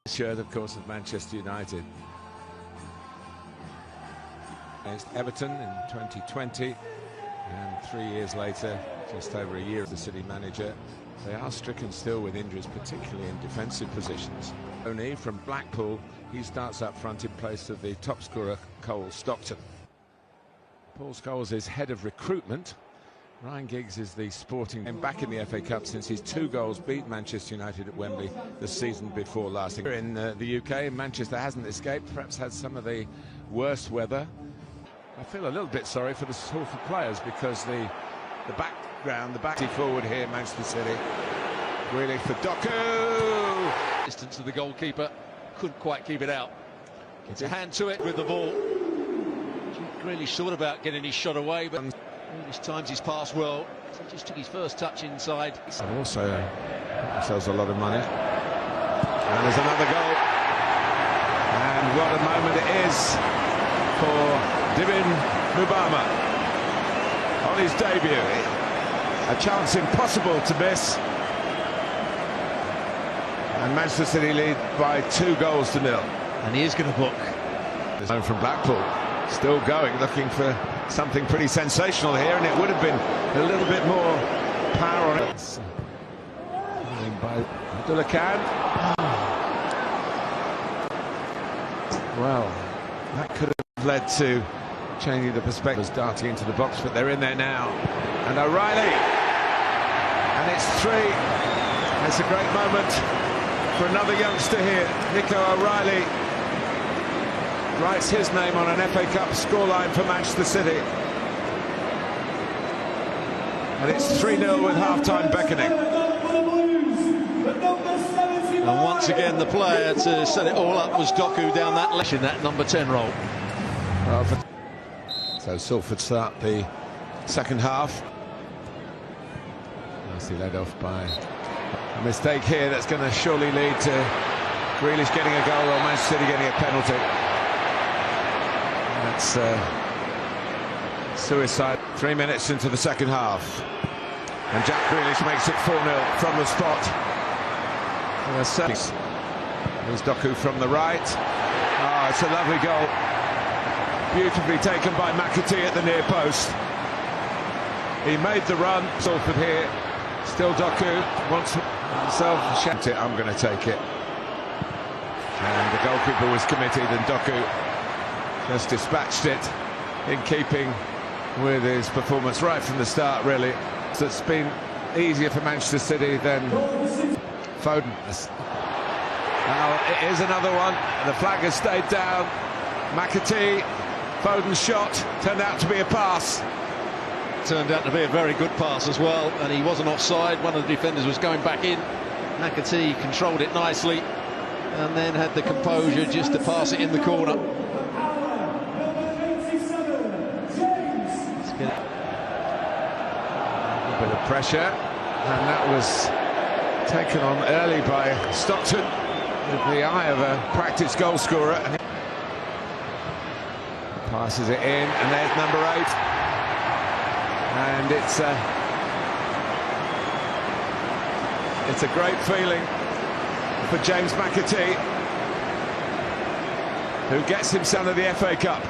Shirt, of course, of Manchester United. Against Everton in 2020, and 3 years later, just over a year as the City manager, they are stricken still with injuries, particularly in defensive positions. Only from Blackpool, he starts up front in place of the top scorer, Cole Stockton. Paul Scholes is head of recruitment. Ryan Giggs is the sporting and back in the FA Cup since his 2 goals beat Manchester United at Wembley the season before last. In the UK, Manchester hasn't escaped, perhaps had some of the worst weather. I feel a little bit sorry for the Salford players because the background, the back forward here, Manchester City, really for Doku. Distance of the goalkeeper, couldn't quite keep it out. Gets a hand to it with the ball. Grealish thought about getting his shot away, but Grealish times his pass well. So he just took his first touch inside. And also sells a lot of money. And there's another goal. And what a moment it is for Divin Mubama on his debut. A chance impossible to miss. And Manchester City lead by 2-0. And he is going to book. Home from Blackpool, still going, looking for something pretty sensational here, and it would have been a little bit more power on it. By Abdullah Khan. Well, that could have led to changing the perspective, darting into the box, but they're in there now. And O'Reilly, and it's 3. It's a great moment for another youngster here. Nico O'Reilly writes his name on an FA Cup scoreline for Manchester City. And it's 3-0 with half-time beckoning. And once again, the player to set it all up was Doku down that left in that number 10 role. So Salford start the second half. Nicely led off by a mistake here that's going to surely lead to Grealish getting a goal or Manchester City getting a penalty. That's suicide. 3 minutes into the second half. And Jack Grealish makes it 4-0 from the spot. There's Doku from the right. Oh, it's a lovely goal. Beautifully taken by McAtee at the near post. He made the run. Salford here. Still Doku wants himself. Shout it, I'm going to take it. And the goalkeeper was committed, and Doku just dispatched it in keeping with his performance right from the start, really. So it's been easier for Manchester City than Foden. Now it is another one. The flag has stayed down. McAtee, Foden's shot turned out to be a pass. Turned out to be a very good pass as well, and he wasn't offside. One of the defenders was going back in. McAtee controlled it nicely and then had the composure just to pass it in the corner. A bit of pressure, and that was taken on early by Stockton with the eye of a practiced goal scorer. Passes it in, and there's number 8, and it's a great feeling for James McAtee, who gets himself to the FA Cup.